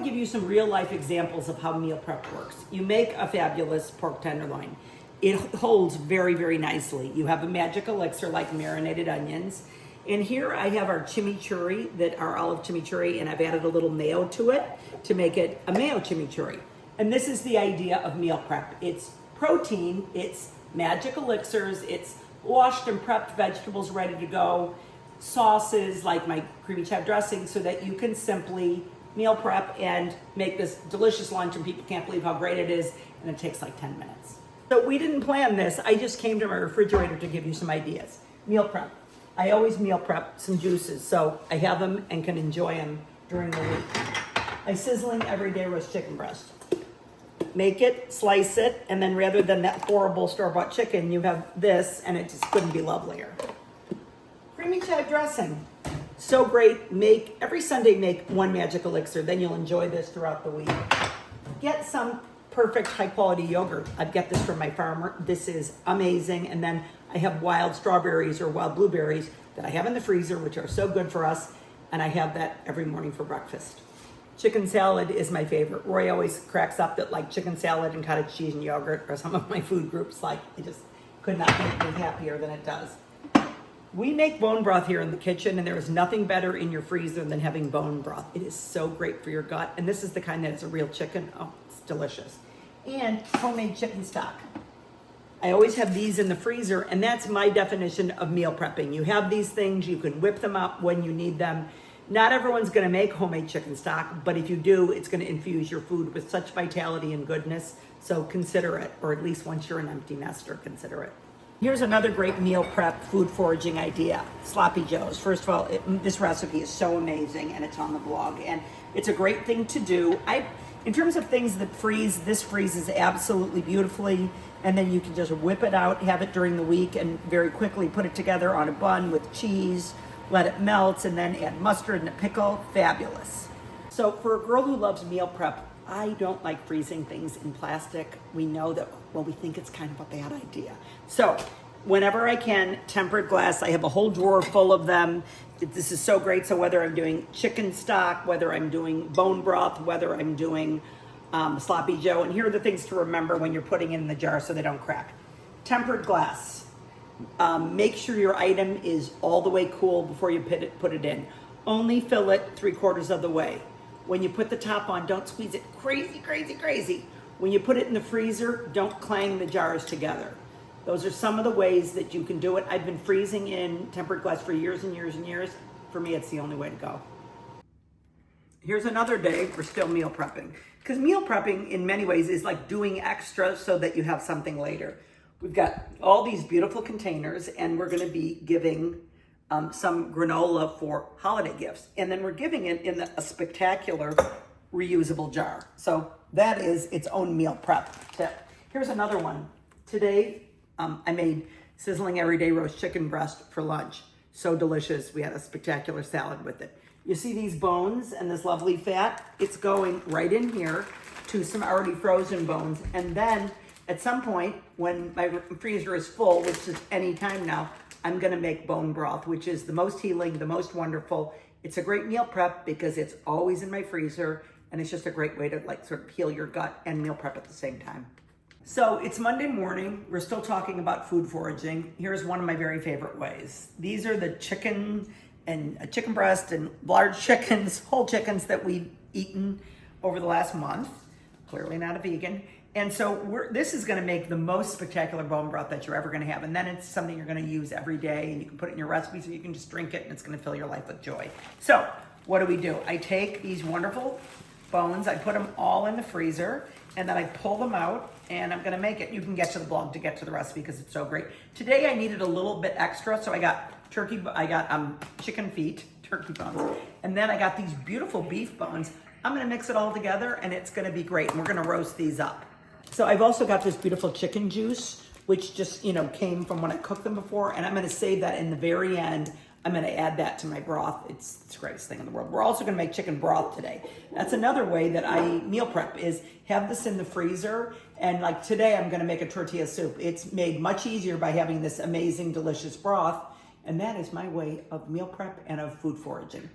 to give you some real life examples of how meal prep works. You make a fabulous pork tenderloin. It holds very, very nicely. You have a magic elixir like marinated onions. And here I have our chimichurri, our olive chimichurri, and I've added a little mayo to it to make it a mayo chimichurri. And this is the idea of meal prep. It's protein, it's magic elixirs, it's washed and prepped vegetables ready to go, sauces like my creamy chive dressing, so that you can simply meal prep and make this delicious lunch and people can't believe how great it is, and it takes like 10 minutes. So we didn't plan this. I just came to my refrigerator to give you some ideas. Meal prep. I always meal prep some juices, so I have them and can enjoy them during the week. My sizzling everyday roast chicken breast. Make it, slice it, and then rather than that horrible store-bought chicken, you have this, and it just couldn't be lovelier. Creamy chive dressing. So great. Every Sunday make one magic elixir, then you'll enjoy this throughout the week. Get some perfect high quality yogurt. I get this from my farmer. This is amazing. And then I have wild strawberries or wild blueberries that I have in the freezer, which are so good for us. And I have that every morning for breakfast. Chicken salad is my favorite. Roy always cracks up that like chicken salad and cottage cheese and yogurt, or some of my food groups, like it just could not make me happier than it does. We make bone broth here in the kitchen, and there is nothing better in your freezer than having bone broth. It is so great for your gut, and this is the kind that is a real chicken. Oh, it's delicious. And homemade chicken stock. I always have these in the freezer, and that's my definition of meal prepping. You have these things, you can whip them up when you need them. Not everyone's gonna make homemade chicken stock, but if you do, it's gonna infuse your food with such vitality and goodness, so consider it, or at least once you're an empty nester, consider it. Here's another great meal prep food foraging idea, Sloppy Joes. First of all, this recipe is so amazing, and it's on the blog, and it's a great thing to do. In terms of things that freeze, this freezes absolutely beautifully, and then you can just whip it out, have it during the week, and very quickly put it together on a bun with cheese, let it melt, and then add mustard and a pickle. Fabulous. So for a girl who loves meal prep, I don't like freezing things in plastic. We know that, well, we think it's kind of a bad idea. So whenever I can, tempered glass, I have a whole drawer full of them. This is so great. So whether I'm doing chicken stock, whether I'm doing bone broth, whether I'm doing Sloppy Joe, and here are the things to remember when you're putting it in the jar so they don't crack. Tempered glass. Make sure your item is all the way cool before you put it in. Only fill it 3/4 of the way. When you put the top on, don't squeeze it crazy, crazy, crazy. When you put it in the freezer, don't clang the jars together. Those are some of the ways that you can do it. I've been freezing in tempered glass for years and years and years. For me, it's the only way to go. Here's another day we're still meal prepping. Because meal prepping in many ways is like doing extra so that you have something later. We've got all these beautiful containers, and we're gonna be giving some granola for holiday gifts. And then we're giving it in a spectacular reusable jar. So that is its own meal prep tip. Here's another one. Today, I made sizzling everyday roast chicken breast for lunch. So delicious. We had a spectacular salad with it. You see these bones and this lovely fat? It's going right in here to some already frozen bones. And then at some point, when my freezer is full, which is any time now, I'm gonna make bone broth, which is the most healing, the most wonderful. It's a great meal prep because it's always in my freezer, and it's just a great way to like sort of heal your gut and meal prep at the same time. So it's Monday morning. We're still talking about food foraging. Here's one of my very favorite ways. These are the chicken and chicken breast and large chickens, whole chickens that we've eaten over the last month. Clearly not a vegan. And so this is gonna make the most spectacular bone broth that you're ever gonna have. And then it's something you're gonna use every day, and you can put it in your recipe so you can just drink it, and it's gonna fill your life with joy. So what do? I take these wonderful bones, I put them all in the freezer, and then I pull them out, and I'm gonna make it. You can get to the blog to get to the recipe because it's so great. Today I needed a little bit extra, so I got chicken feet, turkey bones, and then I got these beautiful beef bones. I'm gonna mix it all together, and it's gonna be great, and we're gonna roast these up. So I've also got this beautiful chicken juice, which just, came from when I cooked them before, and I'm gonna save that in the very end. I'm gonna add that to my broth. It's the greatest thing in the world. We're also gonna make chicken broth today. That's another way that I meal prep, is have this in the freezer, and like today I'm gonna make a tortilla soup. It's made much easier by having this amazing, delicious broth, and that is my way of meal prep and of food foraging.